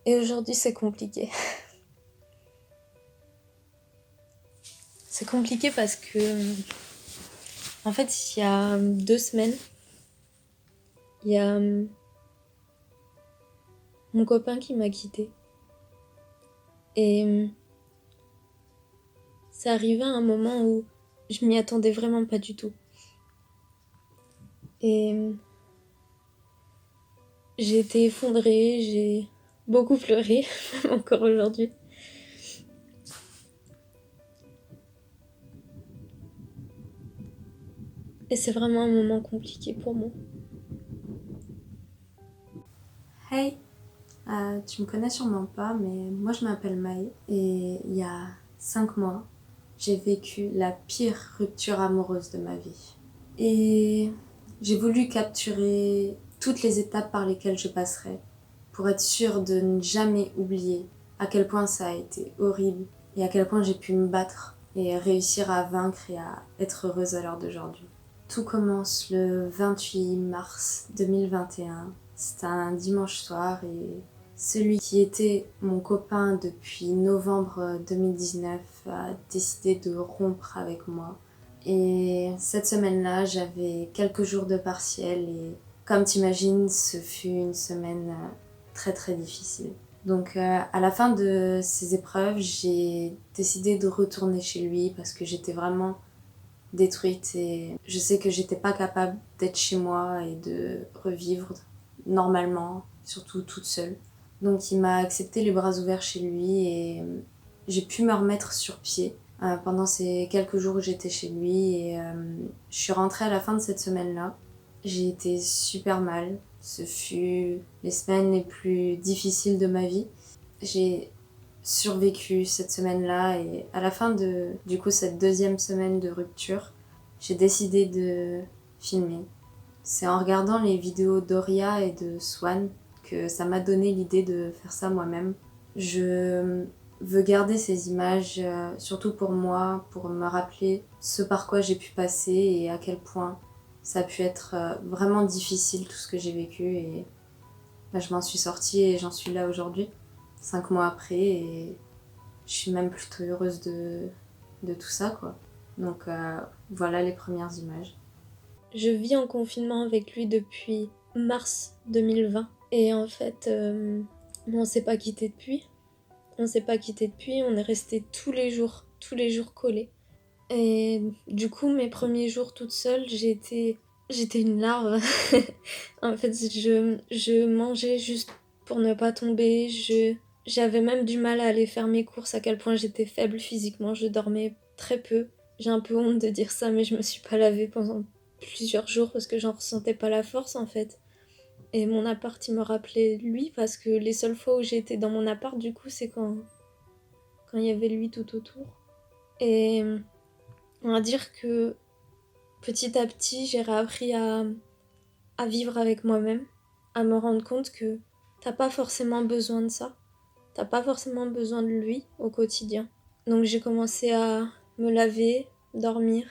Et aujourd'hui, c'est compliqué. C'est compliqué parce que, en fait, il y a 2 semaines, il y a mon copain qui m'a quittée. Et c'est arrivé à un moment où je m'y attendais vraiment pas du tout. Et j'ai été effondrée, j'ai beaucoup pleuré, même encore aujourd'hui. Et c'est vraiment un moment compliqué pour moi. Hey, tu me connais sûrement pas, mais moi je m'appelle Maë et il y a 5 mois, j'ai vécu la pire rupture amoureuse de ma vie. Et j'ai voulu capturer toutes les étapes par lesquelles je passerai pour être sûre de ne jamais oublier à quel point ça a été horrible et à quel point j'ai pu me battre et réussir à vaincre et à être heureuse à l'heure d'aujourd'hui. Tout commence le 28 mars 2021. C'était un dimanche soir et celui qui était mon copain depuis novembre 2019 a décidé de rompre avec moi. Et cette semaine-là, j'avais quelques jours de partiel et comme t'imagines, ce fut une semaine très très difficile. Donc à la fin de ces épreuves, j'ai décidé de retourner chez lui parce que j'étais vraiment détruite et je sais que j'étais pas capable d'être chez moi et de revivre normalement, surtout toute seule. Donc il m'a accepté les bras ouverts chez lui et j'ai pu me remettre sur pied pendant ces quelques jours où j'étais chez lui et je suis rentrée à la fin de cette semaine-là. J'ai été super mal. Ce fut les semaines les plus difficiles de ma vie. J'ai survécu cette semaine-là et à la fin de du coup cette deuxième semaine de rupture, j'ai décidé de filmer. C'est en regardant les vidéos d'Oria et de Swan que ça m'a donné l'idée de faire ça moi-même. Je veux garder ces images, surtout pour moi, pour me rappeler ce par quoi j'ai pu passer et à quel point ça a pu être vraiment difficile tout ce que j'ai vécu et là, je m'en suis sortie et j'en suis là aujourd'hui, 5 mois après et je suis même plutôt heureuse de tout ça quoi. Donc voilà les premières images. Je vis en confinement avec lui depuis mars 2020. Et en fait, on s'est pas quitté depuis. On s'est pas quitté depuis, on est restés tous les jours collés. Et du coup, mes premiers jours toute seule, j'étais une larve. En fait, je mangeais juste pour ne pas tomber. J'avais même du mal à aller faire mes courses, à quel point j'étais faible physiquement. Je dormais très peu. J'ai un peu honte de dire ça, mais je me suis pas lavée pendant plusieurs jours parce que j'en ressentais pas la force en fait. Et mon appart, il me rappelait lui parce que les seules fois où j'étais dans mon appart, du coup, c'est quand il y avait lui tout autour. Et on va dire que petit à petit, j'ai réappris à vivre avec moi-même, à me rendre compte que t'as pas forcément besoin de ça. T'as pas forcément besoin de lui au quotidien. Donc j'ai commencé à me laver, dormir.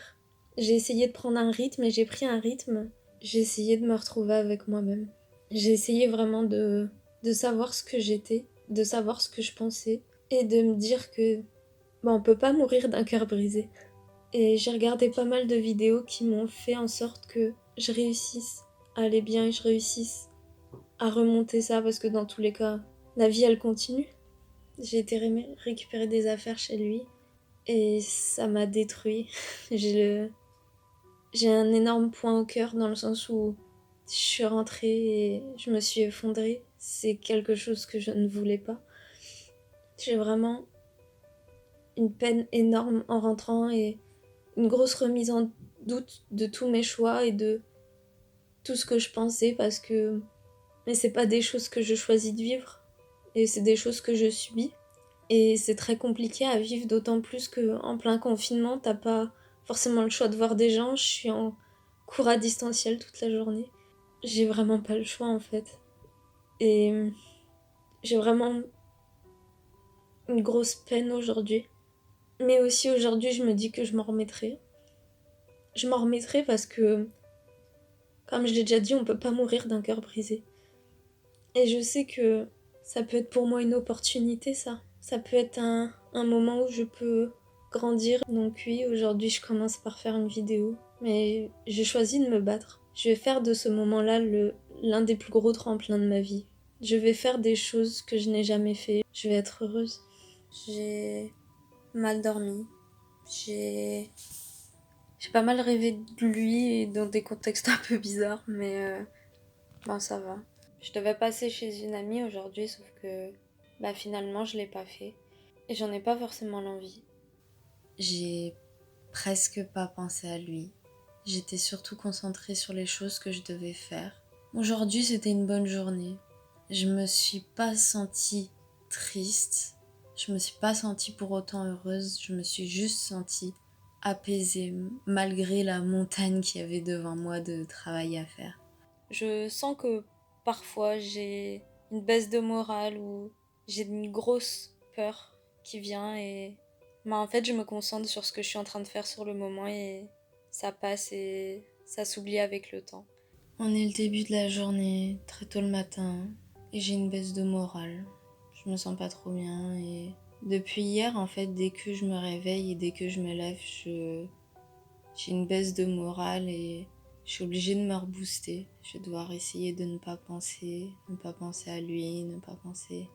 J'ai essayé de prendre un rythme et j'ai pris un rythme. J'ai essayé de me retrouver avec moi-même. J'ai essayé vraiment de savoir ce que j'étais, de savoir ce que je pensais et de me dire que on peut pas mourir d'un cœur brisé. Et j'ai regardé pas mal de vidéos qui m'ont fait en sorte que je réussisse à aller bien et je réussisse à remonter ça parce que dans tous les cas, la vie elle continue. J'ai été récupérer des affaires chez lui et ça m'a détruit. J'ai le... j'ai un énorme point au cœur dans le sens où je suis rentrée et je me suis effondrée. C'est quelque chose que je ne voulais pas. J'ai vraiment une peine énorme en rentrant et une grosse remise en doute de tous mes choix et de tout ce que je pensais parce que mais c'est pas des choses que je choisis de vivre et c'est des choses que je subis et c'est très compliqué à vivre d'autant plus que en plein confinement t'as pas forcément le choix de voir des gens. Je suis en cours à distanciel toute la journée, j'ai vraiment pas le choix en fait et j'ai vraiment une grosse peine aujourd'hui, mais aussi aujourd'hui je me dis que je m'en remettrai parce que comme je l'ai déjà dit, on peut pas mourir d'un cœur brisé. Et je sais que Ça peut être pour moi une opportunité, ça. Ça peut être un moment où je peux grandir. Donc oui, aujourd'hui, je commence par faire une vidéo. Mais j'ai choisi de me battre. Je vais faire de ce moment-là l'un des plus gros tremplins de ma vie. Je vais faire des choses que je n'ai jamais fait. Je vais être heureuse. J'ai mal dormi. J'ai pas mal rêvé de lui dans des contextes un peu bizarres, mais bon, ça va. Je devais passer chez une amie aujourd'hui, sauf que finalement, je l'ai pas fait. Et j'en ai pas forcément l'envie. J'ai presque pas pensé à lui. J'étais surtout concentrée sur les choses que je devais faire. Aujourd'hui, c'était une bonne journée. Je me suis pas sentie triste. Je me suis pas sentie pour autant heureuse. Je me suis juste sentie apaisée malgré la montagne qu'il y avait devant moi de travail à faire. Je sens que parfois j'ai une baisse de morale ou j'ai une grosse peur qui vient et en fait je me concentre sur ce que je suis en train de faire sur le moment et ça passe et ça s'oublie avec le temps. On est le début de la journée, très tôt le matin, et j'ai une baisse de morale. Je me sens pas trop bien et depuis hier en fait dès que je me réveille et dès que je me lève j'ai une baisse de morale et je suis obligée de me rebooster. Je vais devoir essayer de ne pas penser à lui, ne pas penser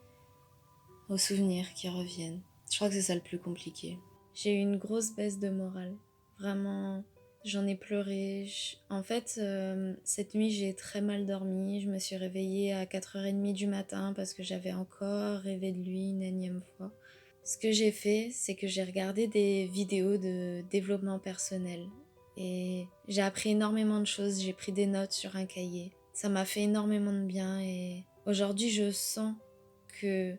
aux souvenirs qui reviennent. Je crois que c'est ça le plus compliqué. J'ai eu une grosse baisse de morale. Vraiment, j'en ai pleuré. En fait, cette nuit, j'ai très mal dormi. Je me suis réveillée à 4h30 du matin parce que j'avais encore rêvé de lui une énième fois. Ce que j'ai fait, c'est que j'ai regardé des vidéos de développement personnel. Et j'ai appris énormément de choses. J'ai pris des notes sur un cahier. Ça m'a fait énormément de bien et aujourd'hui, je sens que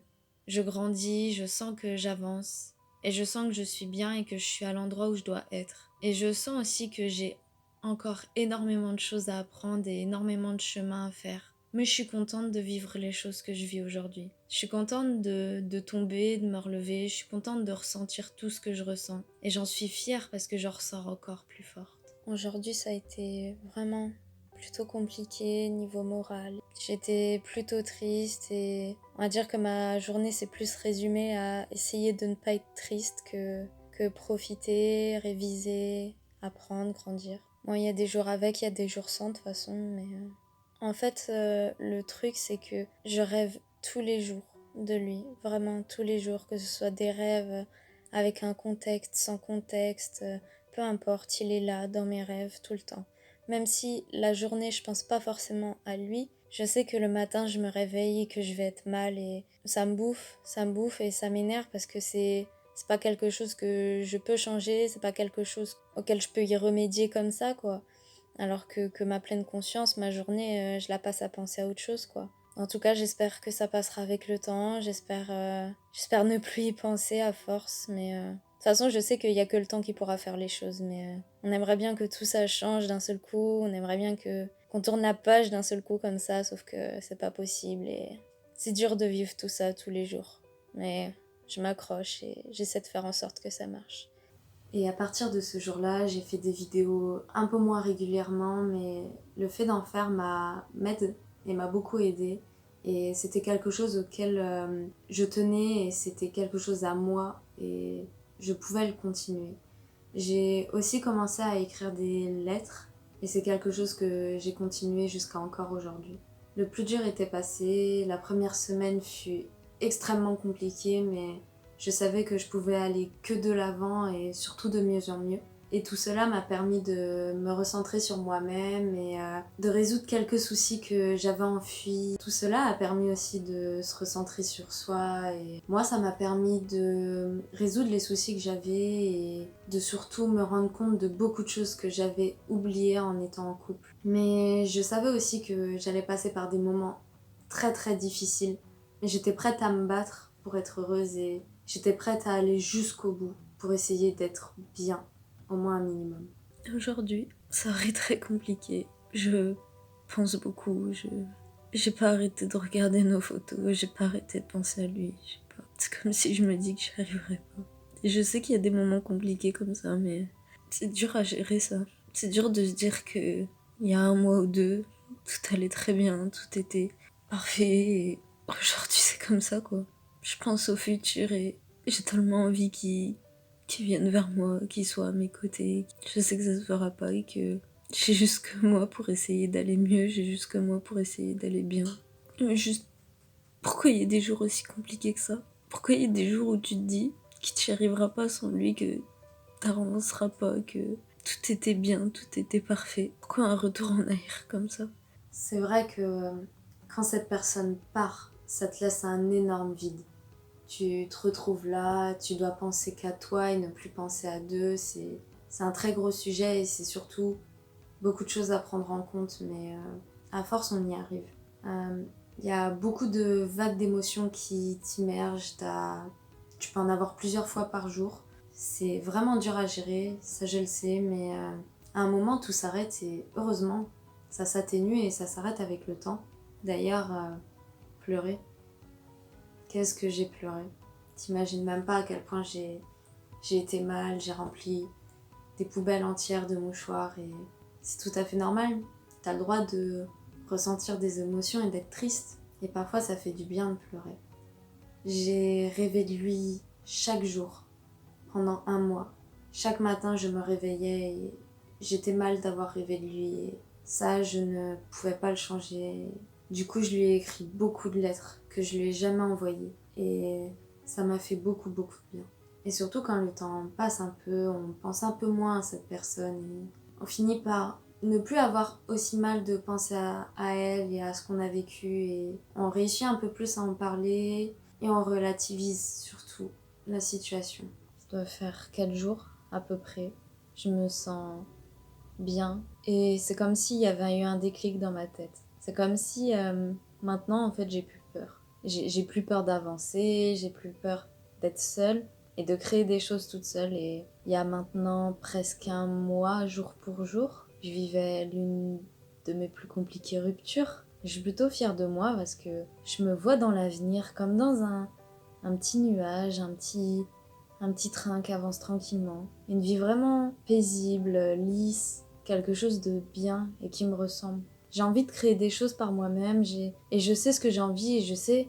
je grandis, je sens que j'avance et je sens que je suis bien et que je suis à l'endroit où je dois être. Et je sens aussi que j'ai encore énormément de choses à apprendre et énormément de chemin à faire. Mais je suis contente de vivre les choses que je vis aujourd'hui. Je suis contente de tomber, de me relever, je suis contente de ressentir tout ce que je ressens. Et j'en suis fière parce que je ressors encore plus forte. Aujourd'hui, ça a été vraiment plutôt compliqué niveau moral. J'étais plutôt triste et on va dire que ma journée s'est plus résumée à essayer de ne pas être triste que profiter, réviser, apprendre, grandir. Bon, il y a des jours avec, il y a des jours sans de toute façon, mais en fait, le truc c'est que je rêve tous les jours de lui, vraiment tous les jours, que ce soit des rêves avec un contexte, sans contexte, peu importe, il est là dans mes rêves tout le temps. Même si la journée je pense pas forcément à lui, je sais que le matin je me réveille et que je vais être mal et ça me bouffe et ça m'énerve parce que c'est pas quelque chose que je peux changer, c'est pas quelque chose auquel je peux y remédier comme ça quoi. Alors que ma pleine conscience, ma journée, je la passe à penser à autre chose quoi. En tout cas, j'espère que ça passera avec le temps, j'espère ne plus y penser à force, mais de toute façon, je sais qu'il y a que le temps qui pourra faire les choses, mais on aimerait bien que tout ça change d'un seul coup, on aimerait bien qu'on tourne la page d'un seul coup comme ça, sauf que c'est pas possible et c'est dur de vivre tout ça tous les jours. Mais je m'accroche et j'essaie de faire en sorte que ça marche. Et à partir de ce jour-là, j'ai fait des vidéos un peu moins régulièrement, mais le fait d'en faire m'aide et m'a beaucoup aidée. Et c'était quelque chose auquel je tenais et c'était quelque chose à moi et je pouvais le continuer. J'ai aussi commencé à écrire des lettres et c'est quelque chose que j'ai continué jusqu'à encore aujourd'hui. Le plus dur était passé, la première semaine fut extrêmement compliquée, mais je savais que je pouvais aller que de l'avant et surtout de mieux en mieux. Et tout cela m'a permis de me recentrer sur moi-même et de résoudre quelques soucis que j'avais enfuis. Tout cela a permis aussi de se recentrer sur soi et moi ça m'a permis de résoudre les soucis que j'avais et de surtout me rendre compte de beaucoup de choses que j'avais oubliées en étant en couple. Mais je savais aussi que j'allais passer par des moments très très difficiles. Mais j'étais prête à me battre pour être heureuse et j'étais prête à aller jusqu'au bout pour essayer d'être bien. Au moins un minimum. Aujourd'hui, ça aurait été très compliqué. Je pense beaucoup. J'ai pas arrêté de regarder nos photos. J'ai pas arrêté de penser à lui. C'est comme si je me dis que j'y arriverais pas. Et je sais qu'il y a des moments compliqués comme ça, mais c'est dur à gérer ça. C'est dur de se dire que il y a un mois ou deux, tout allait très bien, tout était parfait. Et aujourd'hui, c'est comme ça, quoi. Je pense au futur et j'ai tellement envie qu'il vienne vers moi, qu'il soit à mes côtés. Je sais que ça se fera pas et que j'ai juste que moi pour essayer d'aller mieux, j'ai juste que moi pour essayer d'aller bien. Mais juste, pourquoi il y a des jours aussi compliqués que ça? Pourquoi il y a des jours où tu te dis qu'il t'y arrivera pas sans lui, que t'avanceras pas, que tout était bien, tout était parfait? Pourquoi un retour en arrière comme ça? C'est vrai que quand cette personne part, ça te laisse un énorme vide. Tu te retrouves là, tu dois penser qu'à toi et ne plus penser à deux. C'est un très gros sujet et c'est surtout beaucoup de choses à prendre en compte, mais à force, on y arrive. Il y a beaucoup de vagues d'émotions qui t'immergent. Tu peux en avoir plusieurs fois par jour. C'est vraiment dur à gérer, ça je le sais, mais à un moment, tout s'arrête et heureusement, ça s'atténue et ça s'arrête avec le temps. D'ailleurs, pleurer. Qu'est-ce que j'ai pleuré? T'imagines même pas à quel point j'ai été mal, j'ai rempli des poubelles entières de mouchoirs et c'est tout à fait normal. T'as le droit de ressentir des émotions et d'être triste. Et parfois ça fait du bien de pleurer. J'ai rêvé de lui chaque jour, pendant un mois. Chaque matin je me réveillais et j'étais mal d'avoir rêvé de lui. Et ça, je ne pouvais pas le changer. Du coup, je lui ai écrit beaucoup de lettres que je lui ai jamais envoyées. Et ça m'a fait beaucoup, beaucoup de bien. Et surtout quand le temps passe un peu, on pense un peu moins à cette personne. Et on finit par ne plus avoir aussi mal de penser à elle et à ce qu'on a vécu. Et on réussit un peu plus à en parler et on relativise surtout la situation. Ça doit faire 4 jours à peu près. Je me sens bien. Et c'est comme s'il y avait eu un déclic dans ma tête. C'est comme si maintenant, en fait, j'ai plus peur. J'ai plus peur d'avancer, j'ai plus peur d'être seule et de créer des choses toute seule. Et il y a maintenant presque un mois, jour pour jour, je vivais l'une de mes plus compliquées ruptures. Je suis plutôt fière de moi parce que je me vois dans l'avenir comme dans un petit nuage, un petit train qui avance tranquillement. Une vie vraiment paisible, lisse, quelque chose de bien et qui me ressemble. J'ai envie de créer des choses par moi-même et je sais ce que j'ai envie et je sais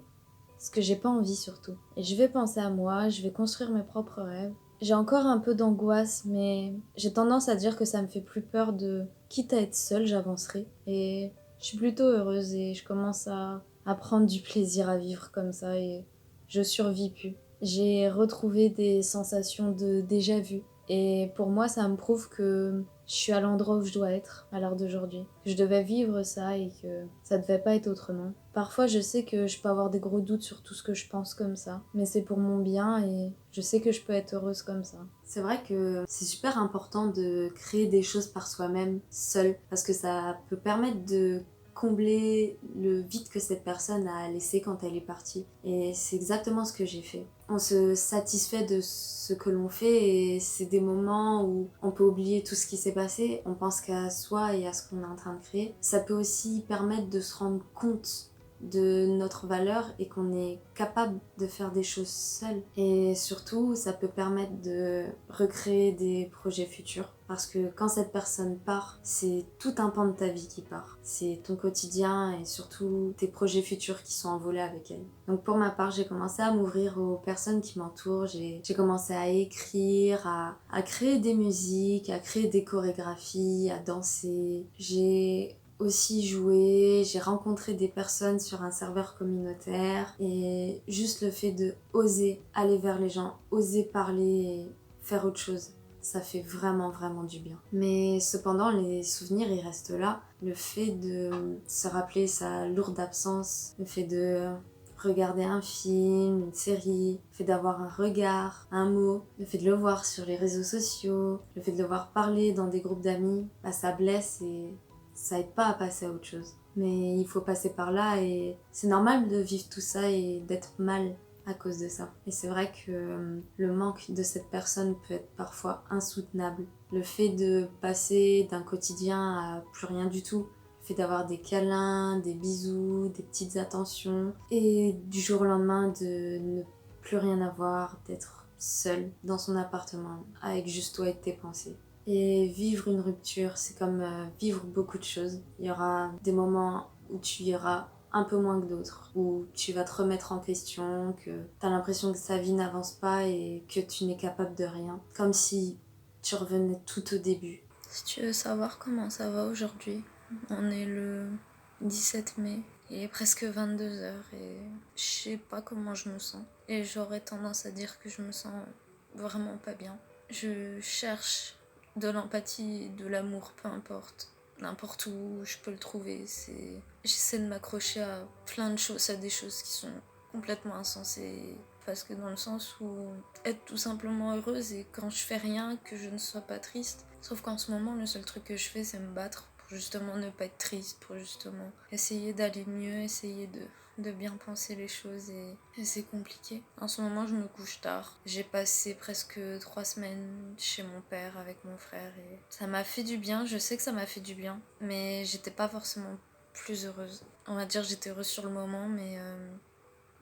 ce que j'ai pas envie surtout. Et je vais penser à moi, je vais construire mes propres rêves. J'ai encore un peu d'angoisse, mais j'ai tendance à dire que ça me fait plus peur de... Quitte à être seule, j'avancerai. Et je suis plutôt heureuse et je commence à prendre du plaisir à vivre comme ça et je survis plus. J'ai retrouvé des sensations de déjà-vu. Et pour moi, ça me prouve que je suis à l'endroit où je dois être à l'heure d'aujourd'hui. Que je devais vivre ça et que ça devait pas être autrement. Parfois, je sais que je peux avoir des gros doutes sur tout ce que je pense comme ça. Mais c'est pour mon bien et je sais que je peux être heureuse comme ça. C'est vrai que c'est super important de créer des choses par soi-même, seul. Parce que ça peut permettre de combler le vide que cette personne a laissé quand elle est partie. Et c'est exactement ce que j'ai fait. On se satisfait de ce que l'on fait et c'est des moments où on peut oublier tout ce qui s'est passé, on pense qu'à soi et à ce qu'on est en train de créer. Ça peut aussi permettre de se rendre compte de notre valeur et qu'on est capable de faire des choses seul. Et surtout, ça peut permettre de recréer des projets futurs. Parce que quand cette personne part, c'est tout un pan de ta vie qui part. C'est ton quotidien et surtout tes projets futurs qui sont envolés avec elle. Donc pour ma part, j'ai commencé à m'ouvrir aux personnes qui m'entourent. J'ai commencé à écrire, à créer des musiques, à créer des chorégraphies, à danser. J'ai aussi joué, j'ai rencontré des personnes sur un serveur communautaire et juste le fait de oser aller vers les gens, oser parler et faire autre chose, ça fait vraiment vraiment du bien. Mais cependant, les souvenirs ils restent là. Le fait de se rappeler sa lourde absence, le fait de regarder un film, une série, le fait d'avoir un regard, un mot, le fait de le voir sur les réseaux sociaux, le fait de le voir parler dans des groupes d'amis, bah ça blesse et ça aide pas à passer à autre chose. Mais il faut passer par là et c'est normal de vivre tout ça et d'être mal à cause de ça. Et c'est vrai que le manque de cette personne peut être parfois insoutenable. Le fait de passer d'un quotidien à plus rien du tout, le fait d'avoir des câlins, des bisous, des petites attentions et du jour au lendemain de ne plus rien avoir, d'être seul dans son appartement avec juste toi et tes pensées. Et vivre une rupture, c'est comme vivre beaucoup de choses. Il y aura des moments où tu iras un peu moins que d'autres, où tu vas te remettre en question, que t'as l'impression que sa vie n'avance pas et que tu n'es capable de rien. Comme si tu revenais tout au début. Si tu veux savoir comment ça va aujourd'hui, on est le 17 mai. Il est presque 22h et je sais pas comment je me sens. Et j'aurais tendance à dire que je me sens vraiment pas bien. Je cherche de l'empathie, de l'amour, peu importe. N'importe où je peux le trouver. J'essaie de m'accrocher à plein de choses, à des choses qui sont complètement insensées. Parce que dans le sens où être tout simplement heureuse et quand je fais rien, que je ne sois pas triste. Sauf qu'en ce moment, le seul truc que je fais, c'est me battre pour justement ne pas être triste, pour justement essayer d'aller mieux, essayer de bien penser les choses et c'est compliqué. En ce moment, je me couche tard. J'ai passé presque 3 semaines chez mon père avec mon frère et ça m'a fait du bien. Je sais que ça m'a fait du bien, mais j'étais pas forcément plus heureuse. On va dire j'étais heureuse sur le moment, mais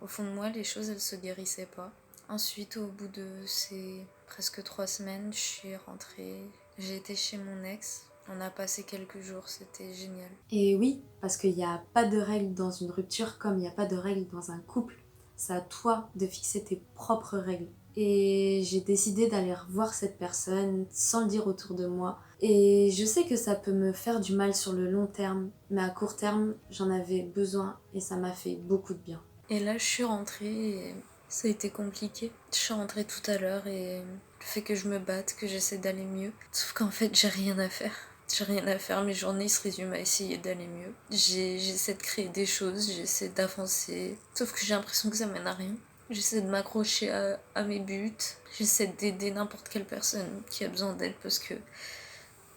au fond de moi, les choses, elles se guérissaient pas. Ensuite, au bout de ces presque 3 semaines, je suis rentrée. J'ai été chez mon ex. On a passé quelques jours, c'était génial. Et oui, parce qu'il n'y a pas de règles dans une rupture comme il n'y a pas de règles dans un couple. C'est à toi de fixer tes propres règles. Et j'ai décidé d'aller revoir cette personne sans le dire autour de moi. Et je sais que ça peut me faire du mal sur le long terme, mais à court terme, j'en avais besoin et ça m'a fait beaucoup de bien. Et là, je suis rentrée et ça a été compliqué. Je suis rentrée tout à l'heure et le fait que je me batte, que j'essaie d'aller mieux. Sauf qu'en fait, j'ai rien à faire. J'ai rien à faire, mes journées se résument à essayer d'aller mieux. J'essaie de créer des choses, j'essaie d'avancer. Sauf que j'ai l'impression que ça mène à rien. J'essaie de m'accrocher à mes buts. J'essaie d'aider n'importe quelle personne qui a besoin d'aide parce que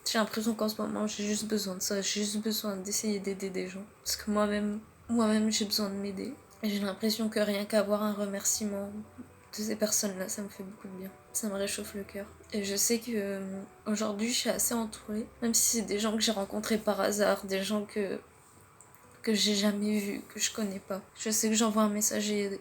j'ai l'impression qu'en ce moment, j'ai juste besoin de ça. J'ai juste besoin d'essayer d'aider des gens. Parce que moi-même, j'ai besoin de m'aider. Et j'ai l'impression que rien qu'avoir un remerciement de ces personnes-là, ça me fait beaucoup de bien. Ça me réchauffe le cœur. Et je sais que aujourd'hui, je suis assez entourée. Même si c'est des gens que j'ai rencontrés par hasard, des gens que j'ai jamais vus, que je connais pas. Je sais que j'envoie un message et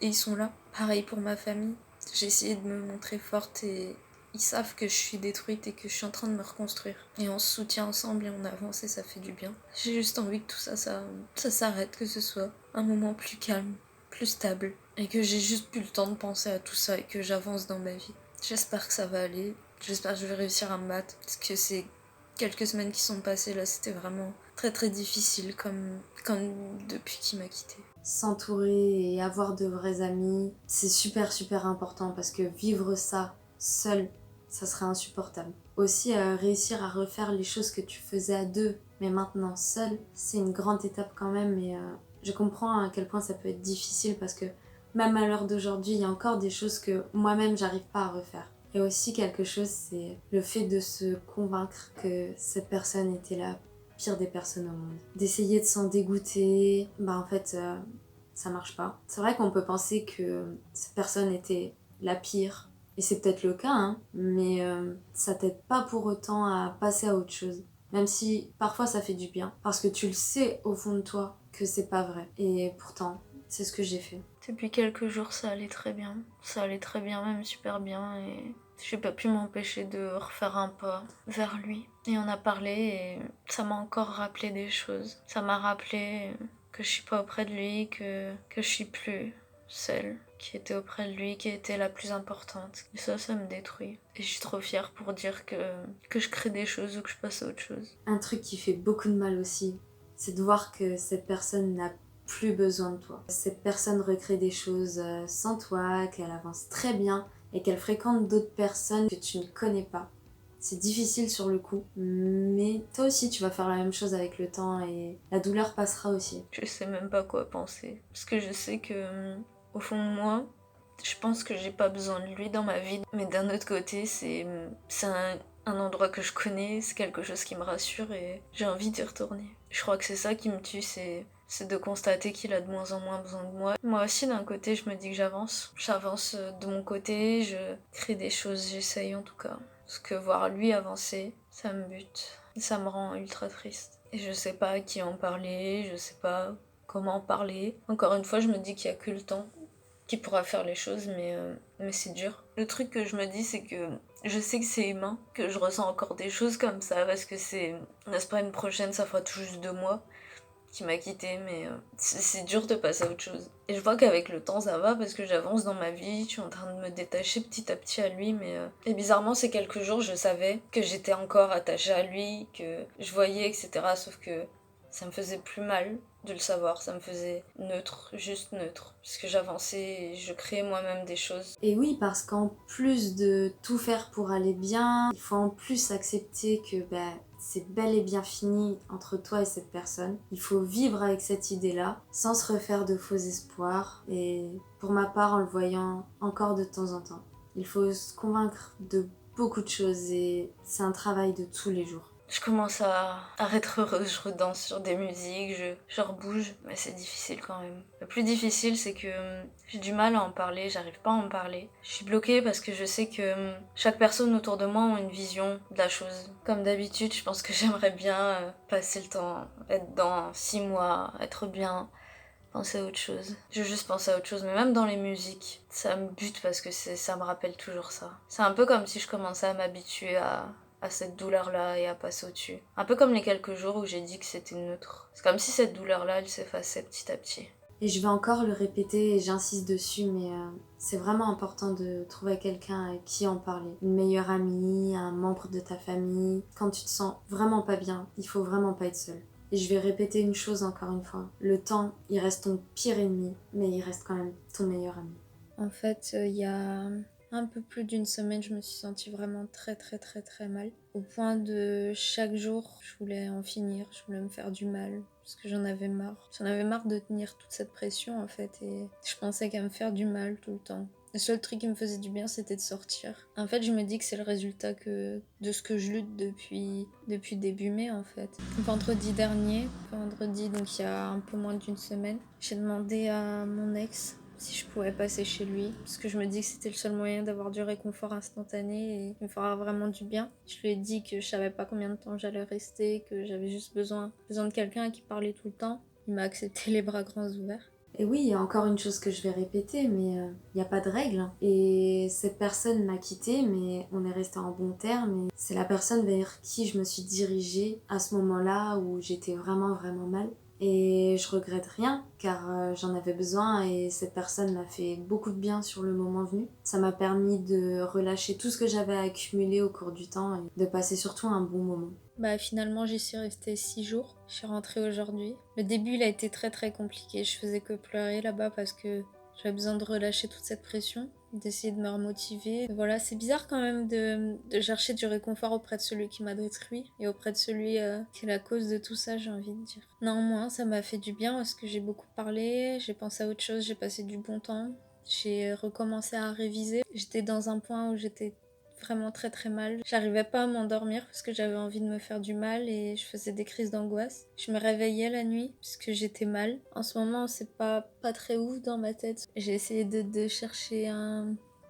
ils sont là. Pareil pour ma famille. J'ai essayé de me montrer forte et ils savent que je suis détruite et que je suis en train de me reconstruire. Et on se soutient ensemble et on avance et ça fait du bien. J'ai juste envie que tout ça s'arrête, que ce soit un moment plus calme, plus stable. Et que j'ai juste plus le temps de penser à tout ça et que j'avance dans ma vie. J'espère que ça va aller. J'espère que je vais réussir à me battre. Parce que ces quelques semaines qui sont passées là, c'était vraiment très très difficile comme depuis qu'il m'a quittée. S'entourer et avoir de vrais amis, c'est super important parce que vivre ça seul, ça serait insupportable. Aussi, réussir à refaire les choses que tu faisais à deux, mais maintenant seul, c'est une grande étape quand même et je comprends à quel point ça peut être difficile parce que même à l'heure d'aujourd'hui, il y a encore des choses que moi-même j'arrive pas à refaire. Et aussi quelque chose, c'est le fait de se convaincre que cette personne était la pire des personnes au monde. D'essayer de s'en dégoûter, en fait, ça marche pas. C'est vrai qu'on peut penser que cette personne était la pire, et c'est peut-être le cas, hein, mais ça t'aide pas pour autant à passer à autre chose. Même si parfois ça fait du bien, parce que tu le sais au fond de toi que c'est pas vrai. Et pourtant, c'est ce que j'ai fait. Depuis quelques jours, ça allait très bien. Ça allait très bien, même super bien, et j'ai pas pu m'empêcher de refaire un pas vers lui. Et on a parlé et ça m'a encore rappelé des choses. Ça m'a rappelé que je suis pas auprès de lui, que je suis plus celle qui était auprès de lui, qui était la plus importante. Et ça me détruit. Et je suis trop fière pour dire que je crée des choses ou que je passe à autre chose. Un truc qui fait beaucoup de mal aussi, c'est de voir que cette personne n'a plus besoin de toi. Cette personne recrée des choses sans toi, qu'elle avance très bien et qu'elle fréquente d'autres personnes que tu ne connais pas. C'est difficile sur le coup, mais toi aussi tu vas faire la même chose avec le temps et la douleur passera aussi. Je sais même pas quoi penser. Parce que je sais que, au fond de moi, je pense que j'ai pas besoin de lui dans ma vie. Mais d'un autre côté, c'est un endroit que je connais, c'est quelque chose qui me rassure et j'ai envie d'y retourner. Je crois que c'est ça qui me tue, c'est de constater qu'il a de moins en moins besoin de moi. Moi aussi, d'un côté, je me dis que j'avance. J'avance de mon côté, je crée des choses, j'essaye en tout cas. Parce que voir lui avancer, ça me bute. Ça me rend ultra triste. Et je sais pas à qui en parler, je sais pas comment en parler. Encore une fois, je me dis qu'il y a que le temps qui pourra faire les choses, mais c'est dur. Le truc que je me dis, c'est que je sais que c'est humain, que je ressens encore des choses comme ça, parce que c'est la semaine prochaine, ça fera tout juste 2 mois qui m'a quittée, mais c'est dur de passer à autre chose. Et je vois qu'avec le temps ça va parce que j'avance dans ma vie, je suis en train de me détacher petit à petit à lui, mais et bizarrement ces quelques jours je savais que j'étais encore attachée à lui, que je voyais, etc. Sauf que ça me faisait plus mal de le savoir, ça me faisait neutre, juste neutre, puisque j'avançais et je créais moi-même des choses. Et oui, parce qu'en plus de tout faire pour aller bien, il faut en plus accepter que c'est bel et bien fini entre toi et cette personne. Il faut vivre avec cette idée-là, sans se refaire de faux espoirs, et pour ma part en le voyant encore de temps en temps. Il faut se convaincre de beaucoup de choses et c'est un travail de tous les jours. Je commence à être heureuse, je redanse sur des musiques, je rebouge, mais c'est difficile quand même. Le plus difficile, c'est que j'ai du mal à en parler, j'arrive pas à en parler. Je suis bloquée parce que je sais que chaque personne autour de moi a une vision de la chose. Comme d'habitude, je pense que j'aimerais bien passer le temps, être dans 6 mois, être bien, penser à autre chose. Je veux juste penser à autre chose, mais même dans les musiques, ça me bute parce que ça me rappelle toujours ça. C'est un peu comme si je commençais à m'habituer à cette douleur-là et à passer au-dessus. Un peu comme les quelques jours où j'ai dit que c'était neutre. C'est comme si cette douleur-là, elle s'effaçait petit à petit. Et je vais encore le répéter et j'insiste dessus, mais c'est vraiment important de trouver quelqu'un avec qui en parler. Une meilleure amie, un membre de ta famille. Quand tu te sens vraiment pas bien, il faut vraiment pas être seul. Et je vais répéter une chose encore une fois. Le temps, il reste ton pire ennemi, mais il reste quand même ton meilleur ami. En fait, il y a un peu plus d'une semaine, je me suis sentie vraiment très très très très mal. Au point de chaque jour, je voulais en finir, je voulais me faire du mal. Parce que j'en avais marre. J'en avais marre de tenir toute cette pression en fait. Et je pensais qu'à me faire du mal tout le temps. Le seul truc qui me faisait du bien, c'était de sortir. En fait, je me dis que c'est le résultat de ce que je lutte depuis début mai, en fait. Vendredi dernier, donc il y a un peu moins d'une semaine, j'ai demandé à mon ex si je pouvais passer chez lui, parce que je me dis que c'était le seul moyen d'avoir du réconfort instantané et me fera vraiment du bien. Je lui ai dit que je savais pas combien de temps j'allais rester, que j'avais juste besoin de quelqu'un à qui parler tout le temps. Il m'a accepté les bras grands ouverts. Et oui, il y a encore une chose que je vais répéter, mais il n'y a pas de règle. Et cette personne m'a quittée, mais on est resté en bons termes. Et c'est la personne vers qui je me suis dirigée à ce moment-là où j'étais vraiment vraiment mal. Et je regrette rien, car j'en avais besoin et cette personne m'a fait beaucoup de bien sur le moment venu. Ça m'a permis de relâcher tout ce que j'avais accumulé au cours du temps et de passer surtout un bon moment. Finalement, j'y suis restée 6 jours. Je suis rentrée aujourd'hui. Le début, il a été très très compliqué. Je faisais que pleurer là-bas parce que j'avais besoin de relâcher toute cette pression, d'essayer de me remotiver. Voilà, c'est bizarre quand même de chercher du réconfort auprès de celui qui m'a détruit et auprès de celui qui est la cause de tout ça, j'ai envie de dire. Néanmoins, ça m'a fait du bien parce que j'ai beaucoup parlé, j'ai pensé à autre chose, j'ai passé du bon temps. J'ai recommencé à réviser. J'étais dans un point où j'étais vraiment très très mal. J'arrivais pas à m'endormir parce que j'avais envie de me faire du mal et je faisais des crises d'angoisse. Je me réveillais la nuit parce que j'étais mal. En ce moment, c'est pas très ouf dans ma tête. J'ai essayé de chercher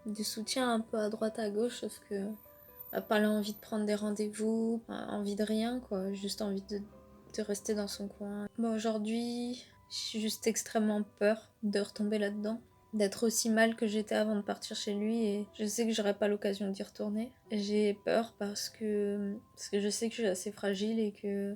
du soutien un peu à droite à gauche sauf que pas l'envie de prendre des rendez-vous, pas envie de rien quoi, juste envie de rester dans son coin. Aujourd'hui, j'ai juste extrêmement peur de retomber là-dedans, d'être aussi mal que j'étais avant de partir chez lui et je sais que j'aurai pas l'occasion d'y retourner. J'ai peur parce que je sais que je suis assez fragile et que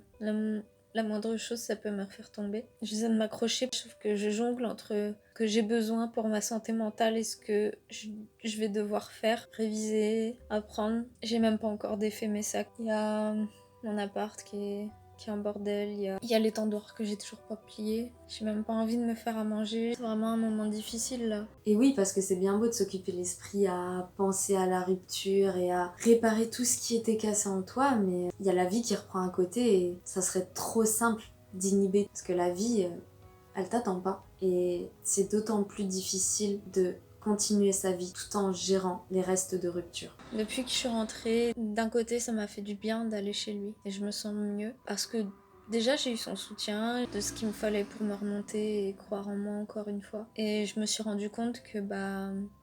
la moindre chose, ça peut me refaire tomber. J'essaie de m'accrocher, sauf que je jongle entre que j'ai besoin pour ma santé mentale et ce que je vais devoir faire, réviser, apprendre. J'ai même pas encore défait mes sacs. Il y a mon appart qui est en bordel, il y a les tendoirs que j'ai toujours pas pliés. J'ai même pas envie de me faire à manger. C'est vraiment un moment difficile là. Et oui, parce que c'est bien beau de s'occuper l'esprit à penser à la rupture et à réparer tout ce qui était cassé en toi, mais il y a la vie qui reprend un côté et ça serait trop simple d'inhiber. Parce que la vie, elle t'attend pas. Et c'est d'autant plus difficile de continuer sa vie tout en gérant les restes de rupture. Depuis que je suis rentrée, d'un côté ça m'a fait du bien d'aller chez lui et je me sens mieux parce que déjà j'ai eu son soutien de ce qu'il me fallait pour me remonter et croire en moi encore une fois. Et je me suis rendu compte que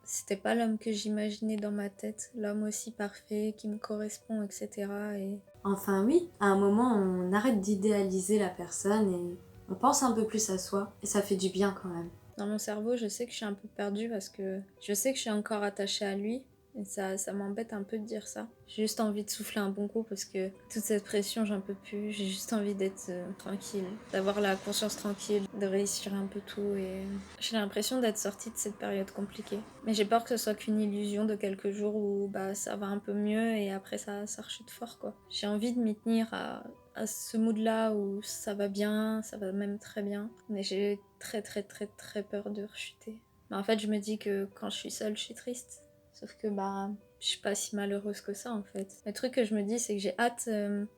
c'était pas l'homme que j'imaginais dans ma tête, l'homme aussi parfait qui me correspond, etc. Et... Enfin oui, à un moment on arrête d'idéaliser la personne et on pense un peu plus à soi et ça fait du bien quand même. Dans mon cerveau, je sais que je suis un peu perdue parce que je sais que je suis encore attachée à lui Et ça m'embête un peu de dire ça. J'ai juste envie de souffler un bon coup parce que toute cette pression, j'en peux plus. J'ai juste envie d'être tranquille, d'avoir la conscience tranquille, de réussir un peu tout. Et j'ai l'impression d'être sortie de cette période compliquée. Mais j'ai peur que ce soit qu'une illusion de quelques jours où ça va un peu mieux et après ça rechute fort, quoi. J'ai envie de m'y tenir à ce mood-là où ça va bien, ça va même très bien. Mais j'ai très très très très peur de rechuter. Mais en fait, je me dis que quand je suis seule, je suis triste. Sauf que je suis pas si malheureuse que ça en fait. Le truc que je me dis, c'est que j'ai hâte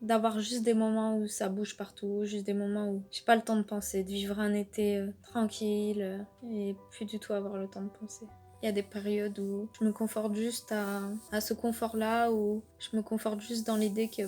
d'avoir juste des moments où ça bouge partout, juste des moments où j'ai pas le temps de penser, de vivre un été tranquille et plus du tout avoir le temps de penser. Il y a des périodes où je me conforte juste à ce confort-là, où je me conforte juste dans l'idée que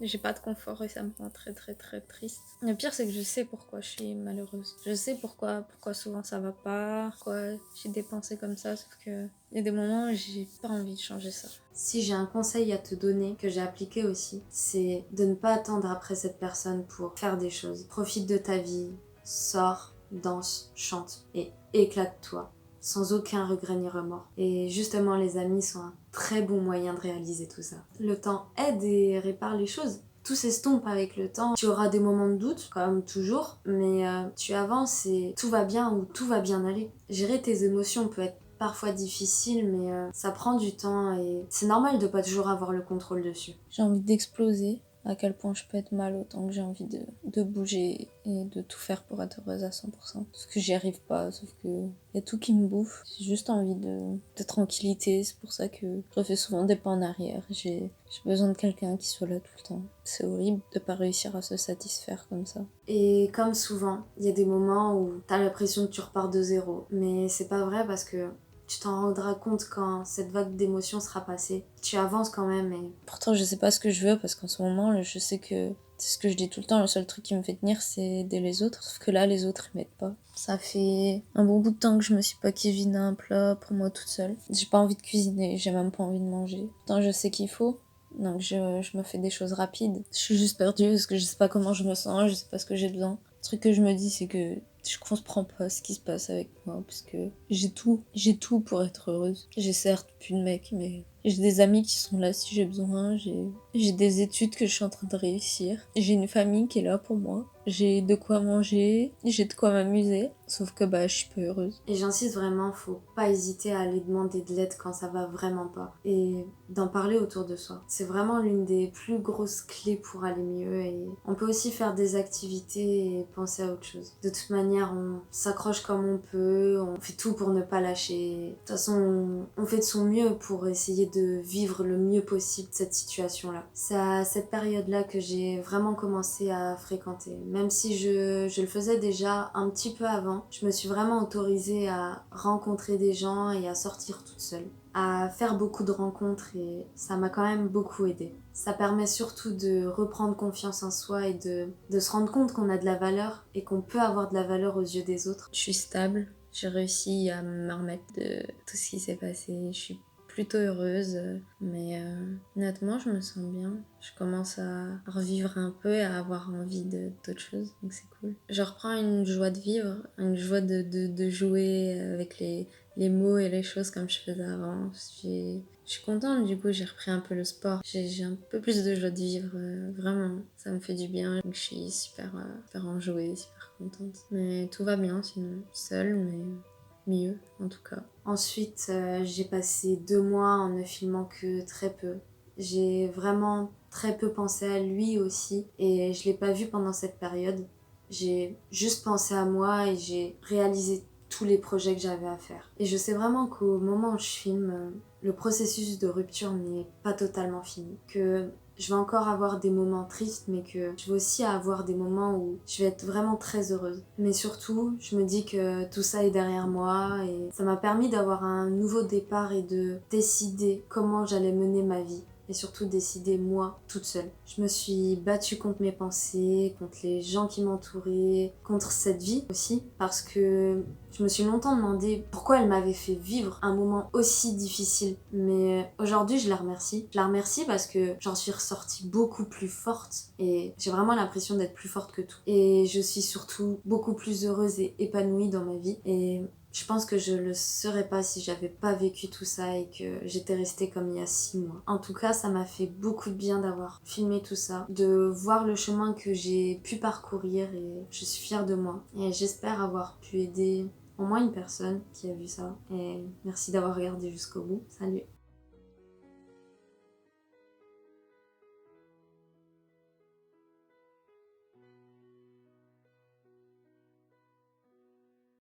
j'ai pas de confort et ça me rend très très très triste. Le pire, c'est que je sais pourquoi je suis malheureuse. Je sais pourquoi souvent ça va pas, pourquoi j'ai des pensées comme ça, sauf que il y a des moments où j'ai pas envie de changer ça. Si j'ai un conseil à te donner, que j'ai appliqué aussi, c'est de ne pas attendre après cette personne pour faire des choses. Profite de ta vie, sors, danse, chante et éclate-toi, sans aucun regret ni remords. Et justement, les amis sont un très bon moyen de réaliser tout ça. Le temps aide et répare les choses. Tout s'estompe avec le temps. Tu auras des moments de doute, comme toujours, mais tu avances et tout va bien ou tout va bien aller. Gérer tes émotions peut être parfois difficile, mais ça prend du temps et c'est normal de pas toujours avoir le contrôle dessus. J'ai envie d'exploser. À quel point je peux être mal, autant que j'ai envie de bouger et de tout faire pour être heureuse à 100%. Sauf que j'y arrive pas, sauf que y a tout qui me bouffe. J'ai juste envie de tranquillité, c'est pour ça que je refais souvent des pas en arrière. J'ai besoin de quelqu'un qui soit là tout le temps. C'est horrible de pas réussir à se satisfaire comme ça. Et comme souvent, il y a des moments où t'as l'impression que tu repars de zéro, mais c'est pas vrai parce que tu t'en rendras compte quand cette vague d'émotions sera passée. Tu avances quand même et... Pourtant, je sais pas ce que je veux parce qu'en ce moment, je sais que c'est ce que je dis tout le temps, le seul truc qui me fait tenir, c'est aider les autres. Sauf que là, les autres, ils m'aident pas. Ça fait un bon bout de temps que je me suis pas cuisiné un plat pour moi toute seule. J'ai pas envie de cuisiner, j'ai même pas envie de manger. Pourtant, je sais qu'il faut. Donc je me fais des choses rapides. Je suis juste perdue parce que je sais pas comment je me sens, je sais pas ce que j'ai besoin. Le truc que je me dis, c'est que je comprends pas ce qui se passe avec moi parce que j'ai tout pour être heureuse. J'ai certes plus de mec, mais j'ai des amis qui sont là si j'ai besoin, j'ai des études que je suis en train de réussir, j'ai une famille qui est là pour moi, j'ai de quoi manger, j'ai de quoi m'amuser, sauf que je suis pas heureuse. Et j'insiste vraiment, faut pas hésiter à aller demander de l'aide quand ça va vraiment pas. Et d'en parler autour de soi. C'est vraiment l'une des plus grosses clés pour aller mieux. Et on peut aussi faire des activités et penser à autre chose. De toute manière, on s'accroche comme on peut, on fait tout pour ne pas lâcher. De toute façon, on fait de son mieux pour essayer de vivre le mieux possible cette situation-là. C'est à cette période-là que j'ai vraiment commencé à fréquenter. Même si je le faisais déjà un petit peu avant, je me suis vraiment autorisée à rencontrer des gens et à sortir toute seule, à faire beaucoup de rencontres et ça m'a quand même beaucoup aidée. Ça permet surtout de reprendre confiance en soi et de se rendre compte qu'on a de la valeur et qu'on peut avoir de la valeur aux yeux des autres. Je suis stable, j'ai réussi à me remettre de tout ce qui s'est passé, je suis plutôt heureuse, mais honnêtement je me sens bien. Je commence à revivre un peu et à avoir envie d'autre chose, donc c'est cool. Je reprends une joie de vivre, une joie de jouer avec les mots et les choses comme je faisais avant. Je suis contente, du coup j'ai repris un peu le sport. J'ai un peu plus de joie de vivre, vraiment, ça me fait du bien. Donc je suis super enjouée, super contente. Mais tout va bien sinon, seule mais mieux en tout cas. Ensuite, j'ai passé 2 mois en ne filmant que très peu. J'ai vraiment très peu pensé à lui aussi et je l'ai pas vu pendant cette période. J'ai juste pensé à moi et j'ai réalisé tous les projets que j'avais à faire. Et je sais vraiment qu'au moment où je filme, le processus de rupture n'est pas totalement fini. Que je vais encore avoir des moments tristes, mais que je vais aussi avoir des moments où je vais être vraiment très heureuse. Mais surtout, je me dis que tout ça est derrière moi et ça m'a permis d'avoir un nouveau départ et de décider comment j'allais mener ma vie. Et surtout décider moi toute seule. Je me suis battue contre mes pensées, contre les gens qui m'entouraient, contre cette vie aussi, parce que je me suis longtemps demandé pourquoi elle m'avait fait vivre un moment aussi difficile. Mais aujourd'hui, je la remercie. Je la remercie parce que j'en suis ressortie beaucoup plus forte et j'ai vraiment l'impression d'être plus forte que tout. Et je suis surtout beaucoup plus heureuse et épanouie dans ma vie. Et Je pense que je le serais pas si j'avais pas vécu tout ça et que j'étais restée comme il y a 6 mois. En tout cas, ça m'a fait beaucoup de bien d'avoir filmé tout ça, de voir le chemin que j'ai pu parcourir et je suis fière de moi. Et j'espère avoir pu aider au moins une personne qui a vu ça. Et merci d'avoir regardé jusqu'au bout. Salut!